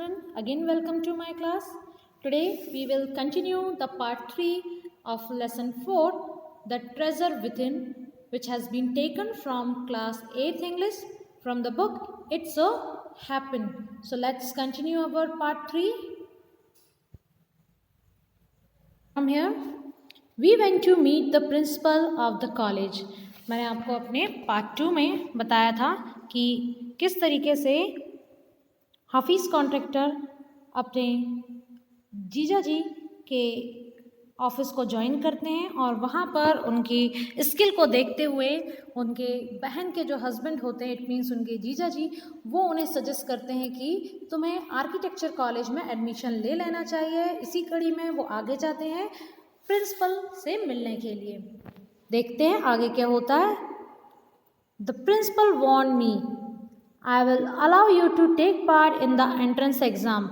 children, again welcome to my class. Today we will continue the part 3 of lesson 4, The Treasure Within, which has been taken from class 8th English from the book It So Happened. So let's continue our part 3. From here, we went to meet the principal of the college. मैंने आपको अपने part 2 में बताया था कि किस तरीके से हाफिज़ कॉन्ट्रैक्टर अपने जीजा जी के ऑफिस को ज्वाइन करते हैं और वहाँ पर उनकी स्किल को देखते हुए उनके बहन के जो हस्बैंड होते हैं, इट मीन्स उनके जीजा जी, वो उन्हें सजेस्ट करते हैं कि तुम्हें आर्किटेक्चर कॉलेज में एडमिशन ले लेना चाहिए। इसी कड़ी में वो आगे जाते हैं प्रिंसिपल से मिलने के लिए। देखते हैं आगे क्या होता है। The principal warn me, I will allow you to take part in the entrance exam,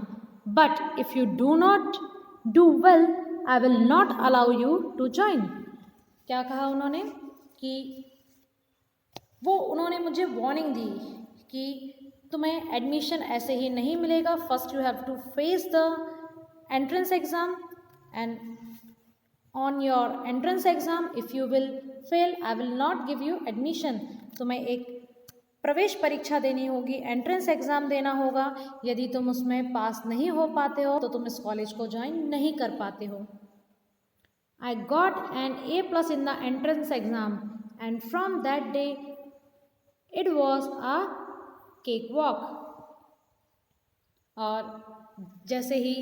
but if you do not do well, I will not allow you to join. क्या कहा उन्होंने कि उन्होंने मुझे वार्निंग दी कि तुम्हें एडमिशन ऐसे ही नहीं मिलेगा। First you have to face the entrance exam and on your entrance exam if you will fail I will not give you admission. तुम्हें एक प्रवेश परीक्षा देनी होगी, एंट्रेंस एग्ज़ाम देना होगा। यदि तुम उसमें पास नहीं हो पाते हो तो तुम इस कॉलेज को ज्वाइन नहीं कर पाते हो। I got an A+ in the entrance exam and from that day it was a cake walk. और जैसे ही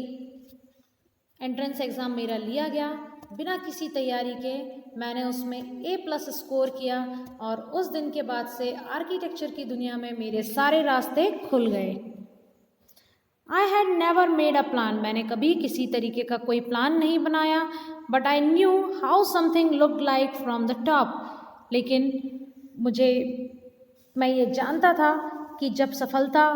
एंट्रेंस एग्ज़ाम मेरा लिया गया, बिना किसी तैयारी के मैंने उसमें A+ स्कोर किया और उस दिन के बाद से आर्किटेक्चर की दुनिया में मेरे सारे रास्ते खुल गए। I had never made a plan, मैंने कभी किसी तरीके का कोई प्लान नहीं बनाया। But I knew how something looked like from the top, लेकिन मैं ये जानता था कि जब सफलता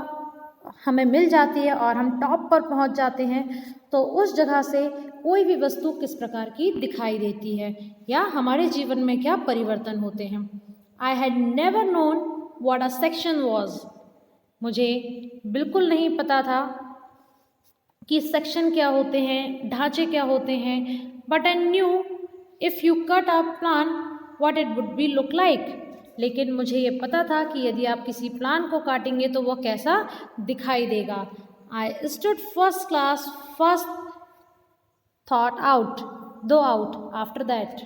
हमें मिल जाती है और हम टॉप पर पहुंच जाते हैं तो उस जगह से कोई भी वस्तु किस प्रकार की दिखाई देती है या हमारे जीवन में क्या परिवर्तन होते हैं। I had never known what a section was, मुझे बिल्कुल नहीं पता था कि सेक्शन क्या होते हैं, ढांचे क्या होते हैं। But I knew if you cut a plan what it would be look like, लेकिन मुझे ये पता था कि यदि आप किसी प्लान को काटेंगे तो वो कैसा दिखाई देगा। I stood first class, first thought out, दो आउट आफ्टर दैट।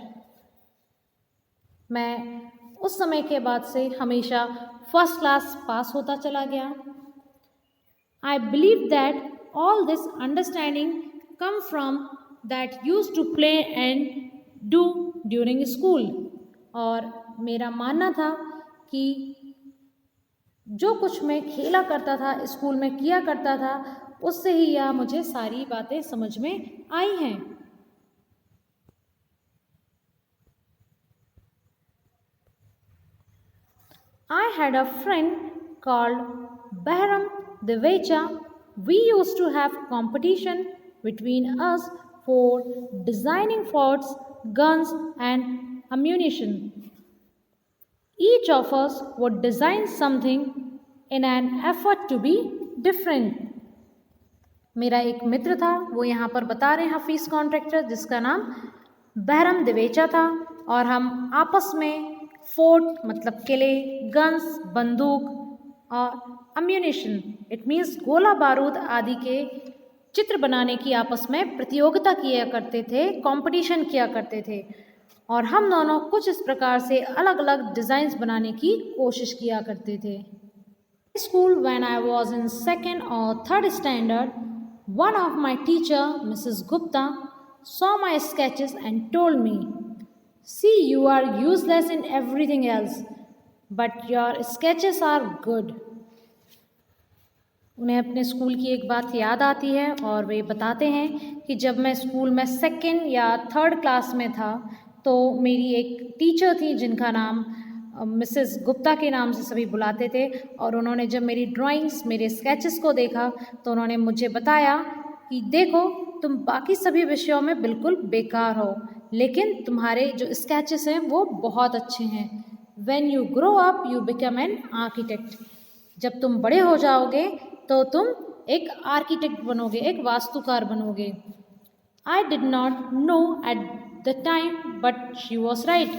मैं उस समय के बाद से हमेशा फर्स्ट क्लास पास होता चला गया। I believe that all this understanding come from that use to play and do during school. और मेरा मानना था कि जो कुछ मैं खेला करता था, स्कूल में किया करता था, उससे ही यह मुझे सारी बातें समझ में आई हैं। I had a friend called Behram Devecha. We used to have competition between us for designing forts, guns and ammunition. Each of us would design something in an effort to be different. मेरा एक मित्र था, वो यहाँ पर बता रहे हैं हाफिज़ कॉन्ट्रैक्टर, जिसका नाम बहरम दिवेचा था, और हम आपस में फोर्ट मतलब किले, गन्स बंदूक और अम्यूनिशन इट मीन्स गोला बारूद आदि के चित्र बनाने की आपस में प्रतियोगिता किया करते थे, कंपटीशन किया करते थे। और हम दोनों कुछ इस प्रकार से अलग अलग डिज़ाइंस बनाने की कोशिश किया करते थे। School when I was in second और third standard, one of my teacher Mrs Gupta saw my sketches and told me, see, you are useless in everything else, but your sketches are good. उन्हें अपने school की एक बात याद आती है और वे बताते हैं कि जब मैं स्कूल में सेकेंड या थर्ड क्लास में था तो मेरी एक टीचर थी जिनका नाम मिसेस गुप्ता के नाम से सभी बुलाते थे, और उन्होंने जब मेरी ड्राइंग्स, मेरे स्केचेस को देखा तो उन्होंने मुझे बताया कि देखो, तुम बाकी सभी विषयों में बिल्कुल बेकार हो, लेकिन तुम्हारे जो स्केचेस हैं वो बहुत अच्छे हैं। When you grow up you become an architect, जब तुम बड़े हो जाओगे तो तुम एक आर्किटेक्ट बनोगे, एक वास्तुकार बनोगे। I did not know at the time but she was right.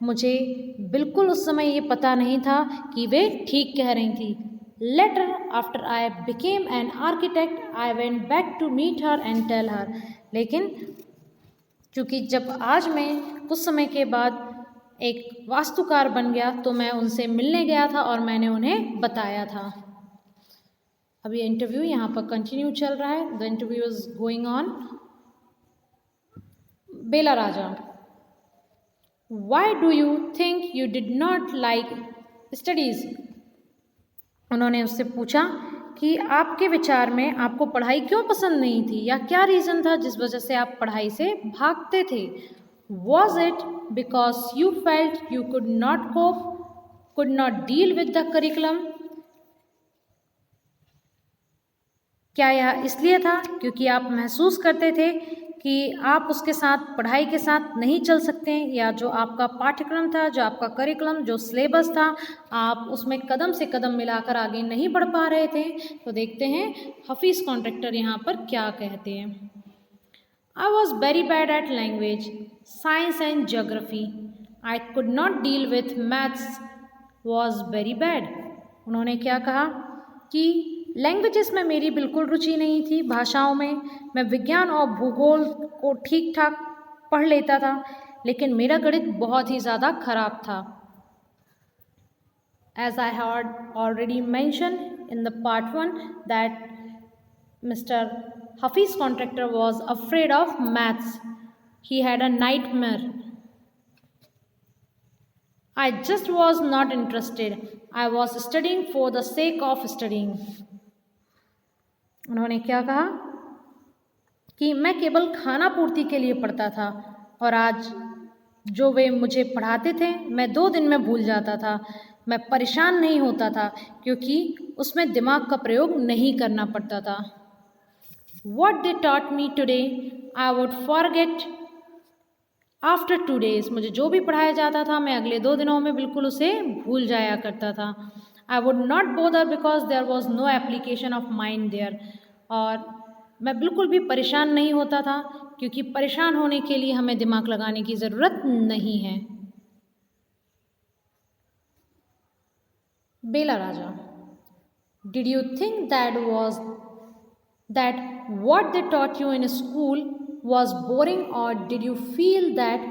मुझे बिल्कुल उस समय ये पता नहीं था कि वे ठीक कह रही थी। Later after I became an architect I went back to meet her and tell her. लेकिन क्योंकि जब आज मैं कुछ समय के बाद एक वास्तुकार बन गया तो मैं उनसे मिलने गया था और मैंने उन्हें बताया था। अभी इंटरव्यू यहाँ पर कंटिन्यू चल रहा है। The interview is going on. Bela Raja, why do you think you did not like studies? उन्होंने उससे पूछा कि आपके विचार में आपको पढ़ाई क्यों पसंद नहीं थी, या क्या रीज़न था जिस वजह से आप पढ़ाई से भागते थे। Was it because you felt you could not cope, could not deal with the curriculum? क्या यह इसलिए था क्योंकि आप महसूस करते थे कि आप उसके साथ, पढ़ाई के साथ नहीं चल सकते, या जो आपका पाठ्यक्रम था, जो आपका करिकुलम, जो सिलेबस था, आप उसमें कदम से कदम मिलाकर आगे नहीं बढ़ पा रहे थे? तो देखते हैं हफीज़ कॉन्ट्रैक्टर यहाँ पर क्या कहते हैं। I was very bad at language, science and geography. I could not deal with maths, was very bad. उन्होंने क्या कहा कि लैंग्वेजेस में मेरी बिल्कुल रुचि नहीं थी, भाषाओं में। मैं विज्ञान और भूगोल को ठीक ठाक पढ़ लेता था, लेकिन मेरा गणित बहुत ही ज़्यादा खराब था। As I had already mentioned in the part 1 that Mr. Hafiz Contractor was afraid of maths. He had a nightmare. I just was not interested. I was studying for the sake of studying. उन्होंने क्या कहा कि मैं केवल खाना पूर्ति के लिए पढ़ता था, और आज जो वे मुझे पढ़ाते थे मैं 2 दिन में भूल जाता था। मैं परेशान नहीं होता था क्योंकि उसमें दिमाग का प्रयोग नहीं करना पड़ता था। What they taught me today, I would forget after 2 days. मुझे जो भी पढ़ाया जाता था मैं अगले 2 दिनों में बिल्कुल उसे भूल जाया करता था। I would not bother because there was no application of mind there. और मैं बिल्कुल भी परेशान नहीं होता था क्योंकि परेशान होने के लिए हमें दिमाग लगाने की ज़रूरत नहीं है। बेला राजा, did you think that what they taught you in school was boring, or did you feel that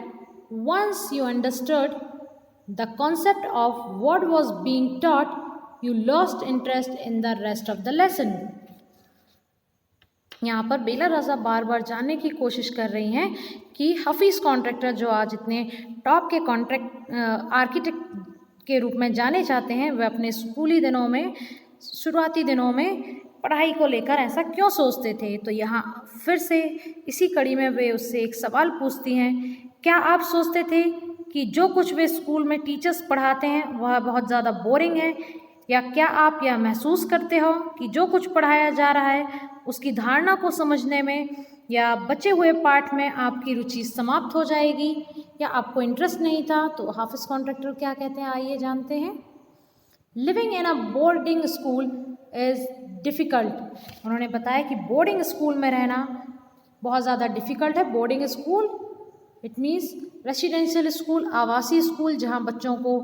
once you understood the concept of what was being taught, you lost interest in the rest of the lesson? यहाँ पर बेला राजा बार बार जानने की कोशिश कर रही हैं कि Hafeez contractor जो आज इतने टॉप के आर्किटेक्ट के रूप में जाने जाते हैं, वे अपने स्कूली दिनों में, शुरुआती दिनों में पढ़ाई को लेकर ऐसा क्यों सोचते थे। तो यहाँ फिर से इसी कड़ी में वे उससे एक सवाल पूछती हैं, क्या आप सोचते थे कि जो कुछ वे स्कूल में टीचर्स पढ़ाते हैं वह बहुत ज़्यादा बोरिंग है, या क्या आप यह महसूस करते हो कि जो कुछ पढ़ाया जा रहा है उसकी धारणा को समझने में या बचे हुए पाठ में आपकी रुचि समाप्त हो जाएगी, या आपको इंटरेस्ट नहीं था? तो हाफिज़ कॉन्ट्रैक्टर क्या कहते हैं, आइए जानते हैं। Living in a boarding school is difficult. उन्होंने बताया कि बोर्डिंग स्कूल में रहना बहुत ज़्यादा डिफ़िकल्ट है। Boarding school it means residential school, आवासीय स्कूल, जहाँ बच्चों को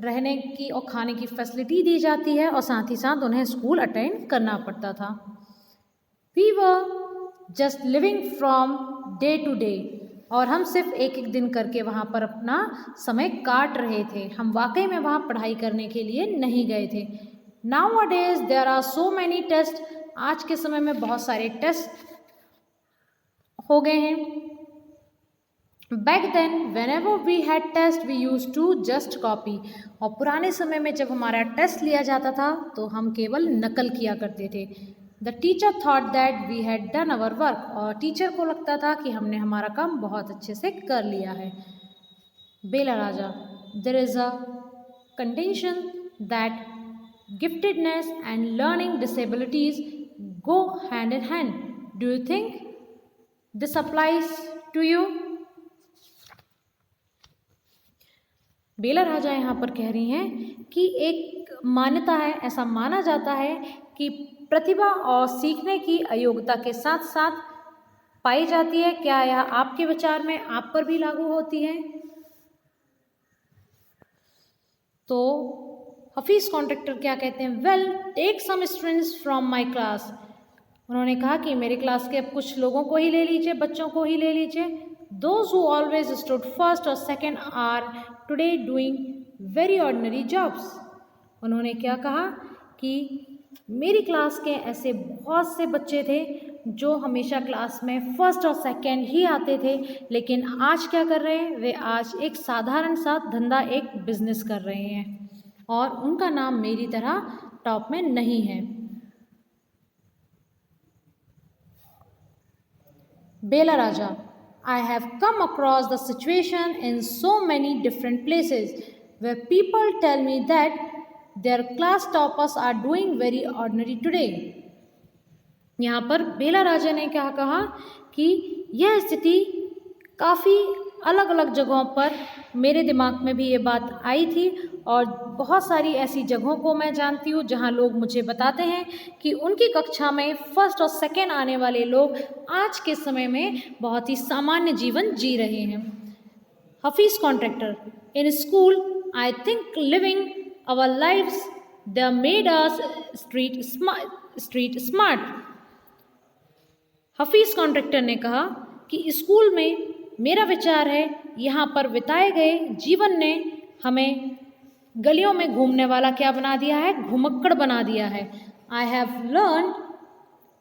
रहने की और खाने की फैसिलिटी दी जाती है और साथ ही साथ उन्हें स्कूल अटेंड करना पड़ता था। We were just living from day to day, और हम सिर्फ एक एक दिन करके वहाँ पर अपना समय काट रहे थे। हम वाकई में वहाँ पढ़ाई करने के लिए नहीं गए थे। Nowadays there are so many test. आज के समय में बहुत सारे टेस्ट हो गए हैं। Back then whenever we had test we use to just copy. और पुराने समय में जब हमारा टेस्ट लिया जाता था तो हम केवल नकल किया करते थे। The teacher thought that we had done our work. और टीचर को लगता था कि हमने हमारा काम बहुत अच्छे से कर लिया है। Bela Raja, there is a contention that giftedness and learning disabilities go hand in hand. Do you think this applies to you? बेला राजा यहाँ पर कह रही हैं कि एक मान्यता है, ऐसा माना जाता है कि प्रतिभा और सीखने की अयोग्यता के साथ साथ पाई जाती है। क्या यह आपके विचार में आप पर भी लागू होती है? तो हफीज़ कॉन्ट्रैक्टर क्या कहते हैं? Well, take some students from my class. उन्होंने कहा कि मेरे क्लास के अब कुछ लोगों को ही ले लीजिए, बच्चों को ही ले लीजिए। Those who always stood first और second are today doing very ordinary jobs. उन्होंने क्या कहा कि मेरी क्लास के ऐसे बहुत से बच्चे थे जो हमेशा क्लास में फर्स्ट और सेकेंड ही आते थे, लेकिन आज क्या कर रहे हैं? वे आज एक साधारण सा धंधा, एक बिजनेस कर रहे हैं और उनका नाम मेरी तरह टॉप में नहीं है। बेला राजा, I have come across the situation in so many different places where people tell me that their class toppers are doing very ordinary today. यहाँ पर बेला राजा ने क्या कहा कि यह स्थिति काफ़ी अलग अलग जगहों पर मेरे दिमाग में भी ये बात आई थी और बहुत सारी ऐसी जगहों को मैं जानती हूँ जहाँ लोग मुझे बताते हैं कि उनकी कक्षा में फर्स्ट और सेकेंड आने वाले लोग आज के समय में बहुत ही सामान्य जीवन जी रहे हैं। Hafeez Contractor, in school I think living our lives they made us street smart. Hafeez Contractor ने कहा कि स्कूल में मेरा विचार है यहाँ पर बिताए गए जीवन ने हमें गलियों में घूमने वाला क्या बना दिया है? घुमक्कड़ बना दिया है। I have learn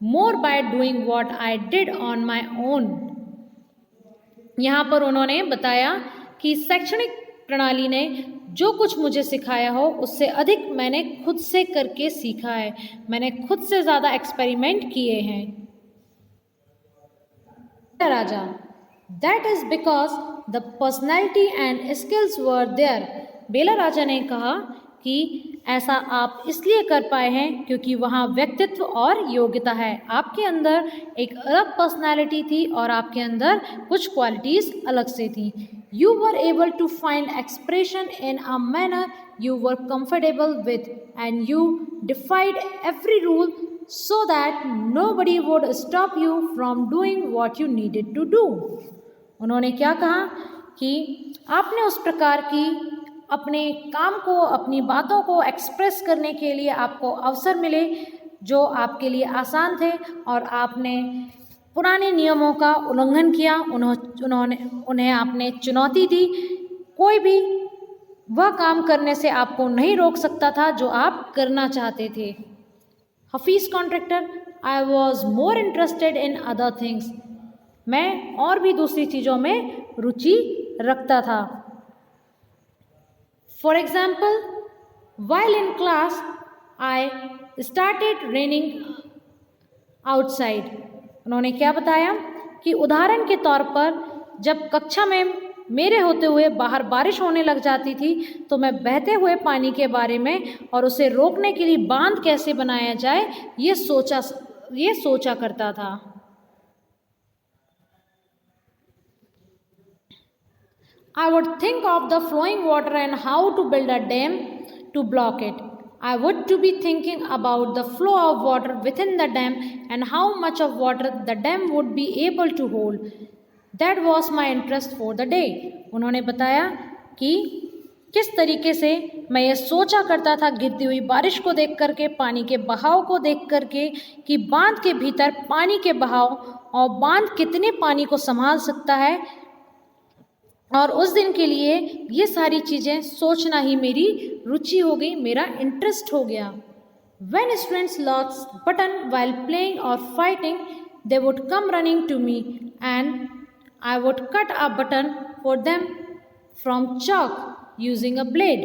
more by doing what I did on my own. यहाँ पर उन्होंने बताया कि शैक्षणिक प्रणाली ने जो कुछ मुझे सिखाया हो उससे अधिक मैंने खुद से करके सीखा है। मैंने खुद से ज़्यादा एक्सपेरिमेंट किए हैं। Raja, that is because the personality and skills were there. Bela Raja ने कहा कि ऐसा आप इसलिए कर पाए हैं क्योंकि वहाँ व्यक्तित्व और योग्यता है। आपके अंदर एक अलग पर्सनैलिटी थी और आपके अंदर कुछ क्वालिटीज़ अलग से थी। You were able to find expression in a manner you were comfortable with and you defied every rule so that nobody would stop you from doing what you needed to do. उन्होंने क्या कहा कि आपने उस प्रकार की अपने काम को, अपनी बातों को एक्सप्रेस करने के लिए आपको अवसर मिले जो आपके लिए आसान थे और आपने पुराने नियमों का उल्लंघन किया। उन्हें आपने चुनौती दी। कोई भी वह काम करने से आपको नहीं रोक सकता था जो आप करना चाहते थे। Hafeez contractor, I was more interested in other things. मैं और भी दूसरी चीज़ों में रुचि रखता था। For example, while in class I started raining outside. उन्होंने क्या बताया कि उदाहरण के तौर पर जब कक्षा में मेरे होते हुए बाहर बारिश होने लग जाती थी तो मैं बहते हुए पानी के बारे में और उसे रोकने के लिए बांध कैसे बनाया जाए ये सोचा करता था। I would think of the flowing water and how to build a dam to block it. I would to be thinking about the flow of water within the dam and how much of water the dam would be able to hold. That was my interest for the day. उन्होंने बताया कि किस तरीके से मैं ये सोचा करता था गिरती हुई बारिश को देख करके, पानी के बहाव को देख करके कि बांध के भीतर पानी के बहाव और बांध कितने पानी को संभाल सकता है। और उस दिन के लिए ये सारी चीज़ें सोचना ही मेरी रुचि हो गई, मेरा इंटरेस्ट हो गया। When students lost button while playing or fighting, they would come running to me and I would cut a button for them from chalk using a blade.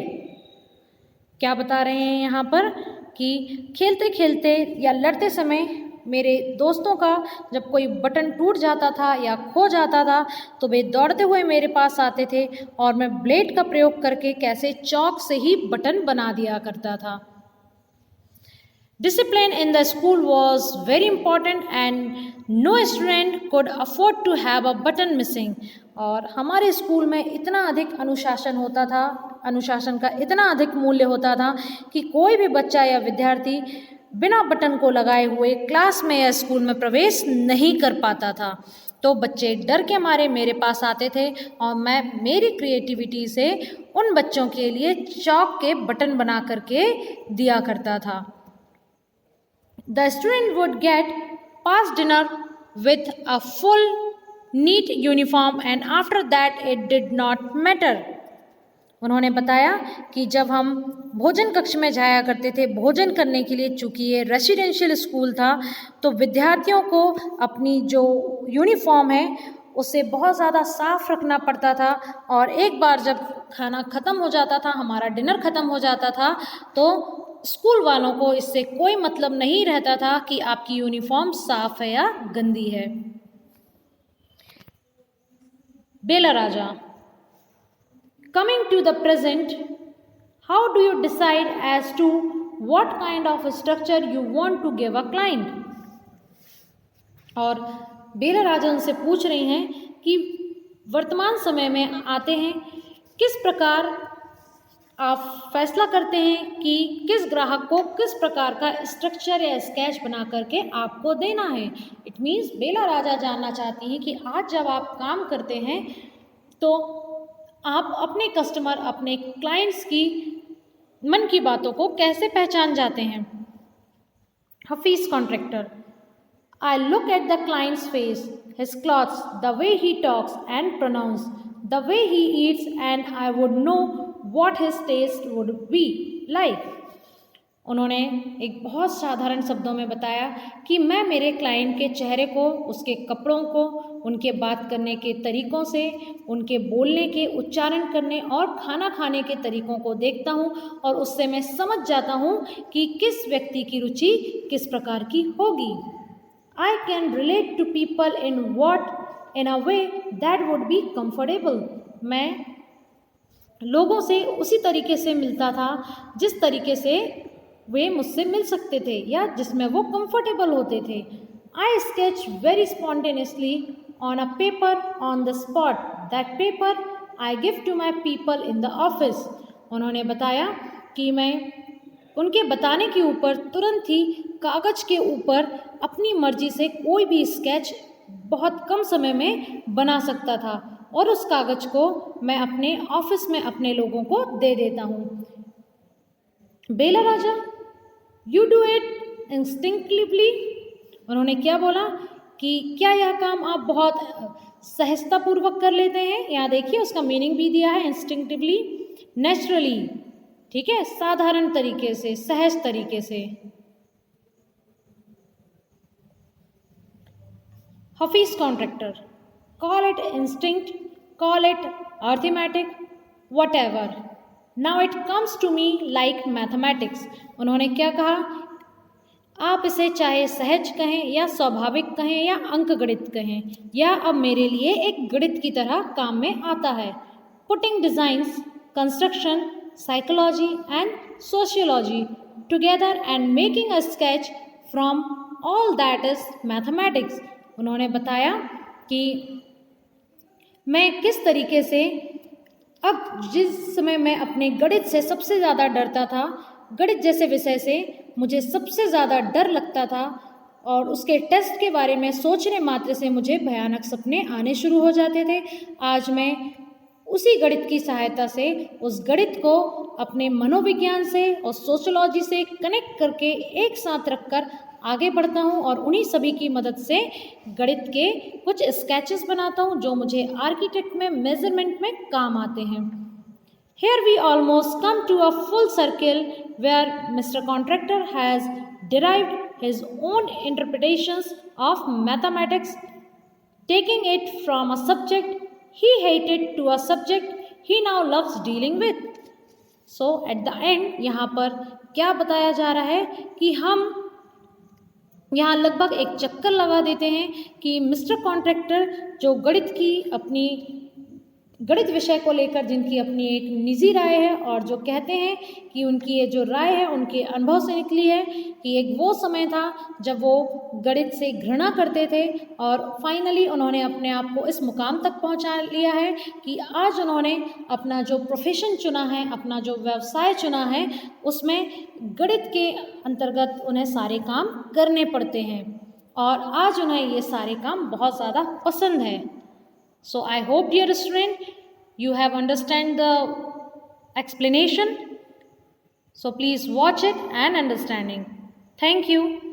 क्या बता रहे हैं यहाँ पर कि खेलते खेलते या लड़ते समय मेरे दोस्तों का जब कोई बटन टूट जाता था या खो जाता था तो वे दौड़ते हुए मेरे पास आते थे और मैं ब्लेड का प्रयोग करके कैसे चौक से ही बटन बना दिया करता था। Discipline in the school was very important and no student could afford to have a button missing. और हमारे स्कूल में इतना अधिक अनुशासन होता था, अनुशासन का इतना अधिक मूल्य होता था कि कोई भी बच्चा या विद्यार्थी बिना बटन को लगाए हुए क्लास में या स्कूल में प्रवेश नहीं कर पाता था। तो बच्चे डर के मारे मेरे पास आते थे और मैं मेरी क्रिएटिविटी से उन बच्चों के लिए चॉक के बटन बना करके दिया करता था। The student would get past dinner with a full neat uniform and after that it did not matter. उन्होंने बताया कि जब हम भोजन कक्ष में जाया करते थे भोजन करने के लिए, चूँकि ये रेसिडेंशियल स्कूल था तो विद्यार्थियों को अपनी जो यूनिफॉर्म है उसे बहुत ज़्यादा साफ रखना पड़ता था और एक बार जब खाना ख़त्म हो जाता था, हमारा डिनर ख़त्म हो जाता था, तो स्कूल वालों को इससे कोई मतलब नहीं रहता था कि आपकी यूनिफॉर्म साफ है या गंदी है। बेला राजा। Coming to the present, how do you decide as to what kind of structure you want to give a client? और बेला राजा उनसे पूछ रही हैं कि वर्तमान समय में आते हैं, किस प्रकार आप फैसला करते हैं कि किस ग्राहक को किस प्रकार का स्ट्रक्चर या स्केच बना करके आपको देना है। इट मीन्स बेला राजा जानना चाहती हैं कि आज जब आप काम करते हैं तो आप अपने कस्टमर, अपने क्लाइंट्स की मन की बातों को कैसे पहचान जाते हैं। Hafeez contractor. I look at the client's face, his clothes, the way he talks and pronounce, the way he eats, and I would know what his taste would be like. उन्होंने एक बहुत साधारण शब्दों में बताया कि मैं मेरे क्लाइंट के चेहरे को, उसके कपड़ों को, उनके बात करने के तरीक़ों से, उनके बोलने के, उच्चारण करने और खाना खाने के तरीक़ों को देखता हूँ और उससे मैं समझ जाता हूँ कि किस व्यक्ति की रुचि किस प्रकार की होगी। I can relate to people in a way that would be comfortable. मैं लोगों से उसी तरीके से मिलता था जिस तरीके से वे मुझसे मिल सकते थे या जिसमें वो कंफर्टेबल होते थे। I sketch very spontaneously on a paper on the spot. That paper I give to my people in the office. उन्होंने बताया कि मैं उनके बताने के ऊपर तुरंत ही कागज़ के ऊपर अपनी मर्जी से कोई भी स्केच बहुत कम समय में बना सकता था और उस कागज़ को मैं अपने ऑफिस में अपने लोगों को दे देता हूँ। Bela Raja. You do it instinctively. उन्होंने क्या बोला कि क्या यह काम आप बहुत सहजतापूर्वक कर लेते हैं। यहाँ देखिए उसका मीनिंग भी दिया है, इंस्टिंक्टिवली, नेचुरली, ठीक है, साधारण तरीके से, सहज तरीके से। Hafeez Contractor. Call it instinct, call it arithmetic, whatever, now it comes to me like mathematics. उन्होंने क्या कहा, आप इसे चाहे सहज कहें या स्वाभाविक कहें या अंकगणित कहें, या अब मेरे लिए एक गणित की तरह काम में आता है। Putting designs, construction, psychology and sociology together and making a sketch from all that is mathematics. उन्होंने बताया कि मैं किस तरीके से, अब जिस समय मैं अपने गणित से सबसे ज़्यादा डरता था, गणित जैसे विषय से मुझे सबसे ज़्यादा डर लगता था और उसके टेस्ट के बारे में सोचने मात्र से मुझे भयानक सपने आने शुरू हो जाते थे, आज मैं उसी गणित की सहायता से उस गणित को अपने मनोविज्ञान से और सोशियोलॉजी से कनेक्ट करके एक साथ रखकर आगे बढ़ता हूँ और उन्हीं सभी की मदद से गणित के कुछ स्केचेस बनाता हूँ जो मुझे आर्किटेक्ट में, मेजरमेंट में काम आते हैं। Here we almost come to a full circle where Mr. Contractor has derived his own interpretations of mathematics, taking it from a subject he hated to a subject he now loves dealing with. So at the end यहाँ पर क्या बताया जा रहा है कि हम यहाँ लगभग एक चक्कर लगा देते हैं कि मिस्टर कॉन्ट्रैक्टर जो गणित की अपनी गणित विषय को लेकर जिनकी अपनी एक निजी राय है और जो कहते हैं कि उनकी ये जो राय है उनके अनुभव से निकली है कि एक वो समय था जब वो गणित से घृणा करते थे और फाइनली उन्होंने अपने आप को इस मुकाम तक पहुंचा लिया है कि आज उन्होंने अपना जो प्रोफेशन चुना है, अपना जो व्यवसाय चुना है, उसमें गणित के अंतर्गत उन्हें सारे काम करने पड़ते हैं और आज उन्हें ये सारे काम बहुत ज़्यादा पसंद है। So I hope, dear student, you have understand the explanation. So please watch it and understanding. Thank you.